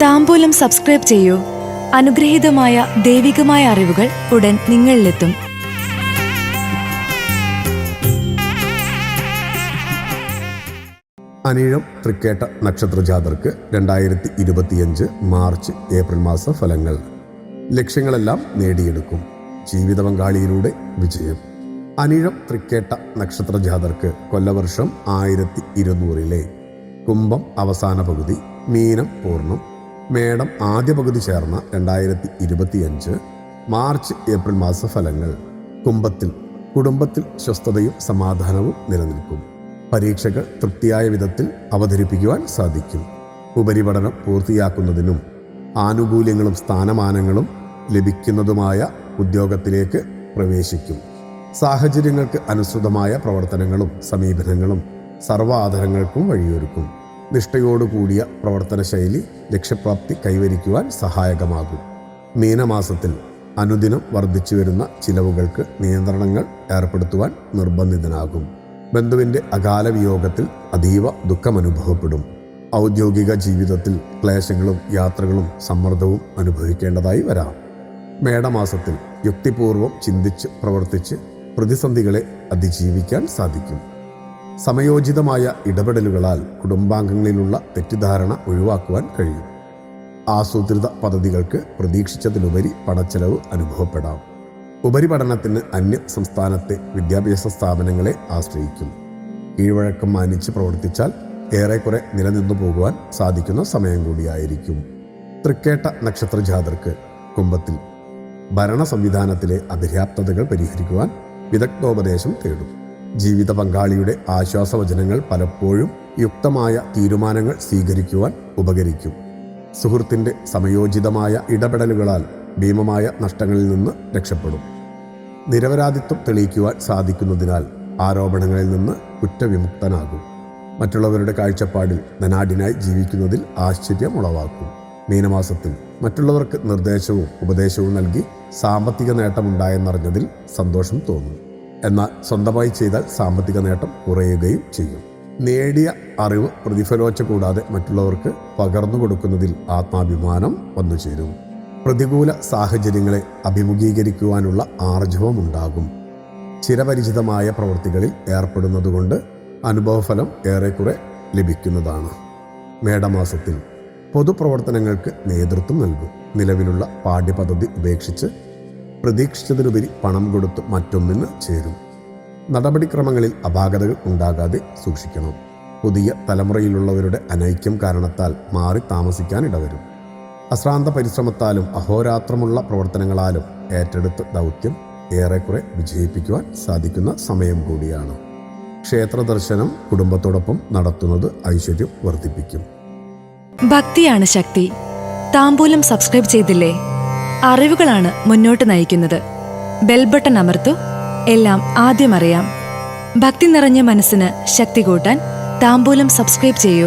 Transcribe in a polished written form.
താംബൂലം subscribe ചെയ്യൂ. അനുഗ്രഹീതമായ ദൈവികമായ അറിവുകൾ ഉടൻ നിങ്ങളിലെത്തും. അനിഴം തൃക്കേട്ട നക്ഷത്രജാതർക്ക് 2025 മാർച്ച് ഏപ്രിൽ മാസ ഫലങ്ങൾ. ലക്ഷ്യങ്ങളെല്ലാം നേടിയെടുക്കും. ജീവിത പങ്കാളിയിലൂടെ വിജയം. അനിഴം തൃക്കേട്ട നക്ഷത്രജാതർക്ക് കൊല്ലവർഷം 1200 കുംഭം അവസാന പകുതി, മീനം പൂർണ്ണം, മേടം ആദ്യ പകുതി ചേർന്ന 2025 മാർച്ച് ഏപ്രിൽ മാസ ഫലങ്ങൾ. കുടുംബത്തിൽ സ്വസ്ഥതയും സമാധാനവും നിലനിൽക്കും. പരീക്ഷകൾ തൃപ്തിയായ വിധത്തിൽ അവതരിപ്പിക്കുവാൻ സാധിക്കും. ഉപരിപഠനം പൂർത്തിയാക്കുന്നതിനും ആനുകൂല്യങ്ങളും സ്ഥാനമാനങ്ങളും ലഭിക്കുന്നതുമായ ഉദ്യോഗത്തിലേക്ക് പ്രവേശിക്കും. സാഹചര്യങ്ങൾക്ക് അനുസൃതമായ പ്രവർത്തനങ്ങളും സമീപനങ്ങളും സർവ്വാധാരങ്ങൾക്കും വഴിയൊരുക്കും. നിഷ്ഠയോടുകൂടിയ പ്രവർത്തന ശൈലി ലക്ഷ്യപ്രാപ്തി കൈവരിക്കുവാൻ സഹായകമാകും. മീനമാസത്തിൽ അനുദിനം വർദ്ധിച്ചു വരുന്ന ചിലവുകൾക്ക് നിയന്ത്രണങ്ങൾ ഏർപ്പെടുത്തുവാൻ നിർബന്ധിതനാകും. ബന്ധുവിൻ്റെ അകാല വിയോഗത്തിൽ അതീവ ദുഃഖമനുഭവപ്പെടും. ഔദ്യോഗിക ജീവിതത്തിൽ ക്ലേശങ്ങളും യാത്രകളും സമ്മർദ്ദവും അനുഭവിക്കേണ്ടതായി വരാം. മേടമാസത്തിൽ യുക്തിപൂർവം ചിന്തിച്ച് പ്രവർത്തിച്ച് പ്രതിസന്ധികളെ അതിജീവിക്കാൻ സാധിക്കും. സമയോചിതമായ ഇടപെടലുകളാൽ കുടുംബാംഗങ്ങളിലുള്ള തെറ്റിദ്ധാരണ ഒഴിവാക്കുവാൻ കഴിയും. ആസൂത്രിത പദ്ധതികൾക്ക് പ്രതീക്ഷിച്ചതിലുപരി പണച്ചെലവ് അനുഭവപ്പെടാം. ഉപരിപഠനത്തിന് അന്യ സംസ്ഥാനത്തെ വിദ്യാഭ്യാസ സ്ഥാപനങ്ങളെ ആശ്രയിക്കും. കീഴ്വഴക്കം മാനിച്ച് പ്രവർത്തിച്ചാൽ ഏറെക്കുറെ നിലനിന്നു പോകുവാൻ സാധിക്കുന്ന സമയം കൂടിയായിരിക്കും. തൃക്കേട്ട നക്ഷത്രജാതർക്ക് കുംഭത്തിൽ ഭരണ സംവിധാനത്തിലെ അപര്യാപ്തതകൾ പരിഹരിക്കുവാൻ വിദഗ്ധോപദേശം തേടും. ജീവിത പങ്കാളിയുടെ ആശ്വാസവചനങ്ങൾ പലപ്പോഴും യുക്തമായ തീരുമാനങ്ങൾ സ്വീകരിക്കുവാൻ ഉപകരിക്കും. സുഹൃത്തിൻ്റെ സമയോചിതമായ ഇടപെടലുകളാൽ ഭീമമായ നഷ്ടങ്ങളിൽ നിന്ന് രക്ഷപ്പെടും. നിരപരാധിത്വം തെളിയിക്കുവാൻ സാധിക്കുന്നതിനാൽ ആരോപണങ്ങളിൽ നിന്ന് കുറ്റവിമുക്തനാകും. മറ്റുള്ളവരുടെ കാഴ്ചപ്പാടിൽ ധനാഢ്യനായി ജീവിക്കുന്നതിൽ ആശ്ചര്യം ഉളവാക്കും. മീനമാസത്തിൽ മറ്റുള്ളവർക്ക് നിർദ്ദേശവും ഉപദേശവും നൽകി സാമ്പത്തിക നേട്ടമുണ്ടായെന്നറിഞ്ഞതിൽ സന്തോഷം തോന്നും. എന്നാൽ സ്വന്തമായി ചെയ്താൽ സാമ്പത്തിക നേട്ടം കുറയുകയും ചെയ്യും. നേടിയ അറിവ് പ്രതിഫലോച്ച കൂടാതെ മറ്റുള്ളവർക്ക് പകർന്നു കൊടുക്കുന്നതിൽ ആത്മാഭിമാനം വന്നുചേരും. പ്രതികൂല സാഹചര്യങ്ങളെ അഭിമുഖീകരിക്കുവാനുള്ള ആർജവമുണ്ടാകും. ചിരപരിചിതമായ പ്രവൃത്തികളിൽ ഏർപ്പെടുന്നതുകൊണ്ട് അനുഭവഫലം ഏറെക്കുറെ ലഭിക്കുന്നതാണ്. മേടമാസത്തിൽ പൊതുപ്രവർത്തനങ്ങൾക്ക് നേതൃത്വം നൽകും. നിലവിലുള്ള പാഠ്യപദ്ധതി ഉപേക്ഷിച്ച് പ്രതീക്ഷിച്ചതിനുപരി പണം കൊടുത്ത് മറ്റൊന്നിന് ചേരും. നടപടിക്രമങ്ങളിൽ അപാകതകൾ ഉണ്ടാകാതെ സൂക്ഷിക്കണം. പുതിയ തലമുറയിലുള്ളവരുടെ അനൈക്യം കാരണത്താൽ മാറി താമസിക്കാൻ ഇടവരും. അശ്രാന്ത പരിശ്രമത്താലും അഹോരാത്രമുള്ള പ്രവർത്തനങ്ങളാലും ഏറ്റെടുത്ത ദൗത്യം ഏറെക്കുറെ വിജയിപ്പിക്കുവാൻ സാധിക്കുന്ന സമയം കൂടിയാണ്. ക്ഷേത്ര ദർശനം കുടുംബത്തോടൊപ്പം നടത്തുന്നത് ഐശ്വര്യം വർദ്ധിപ്പിക്കും. ഭക്തിയാണ് ശക്തി. താംബൂലം സബ്സ്ക്രൈബ് ചെയ്തില്ലേ? അറിവുകളാണ് മുന്നോട്ട് നയിക്കുന്നത്. ബെൽബട്ടൺ അമർത്തു. എല്ലാം ആദ്യം അറിയാം. ഭക്തി നിറഞ്ഞ മനസ്സിന് ശക്തി കൂട്ടാൻ താംബൂലം സബ്സ്ക്രൈബ് ചെയ്യൂ.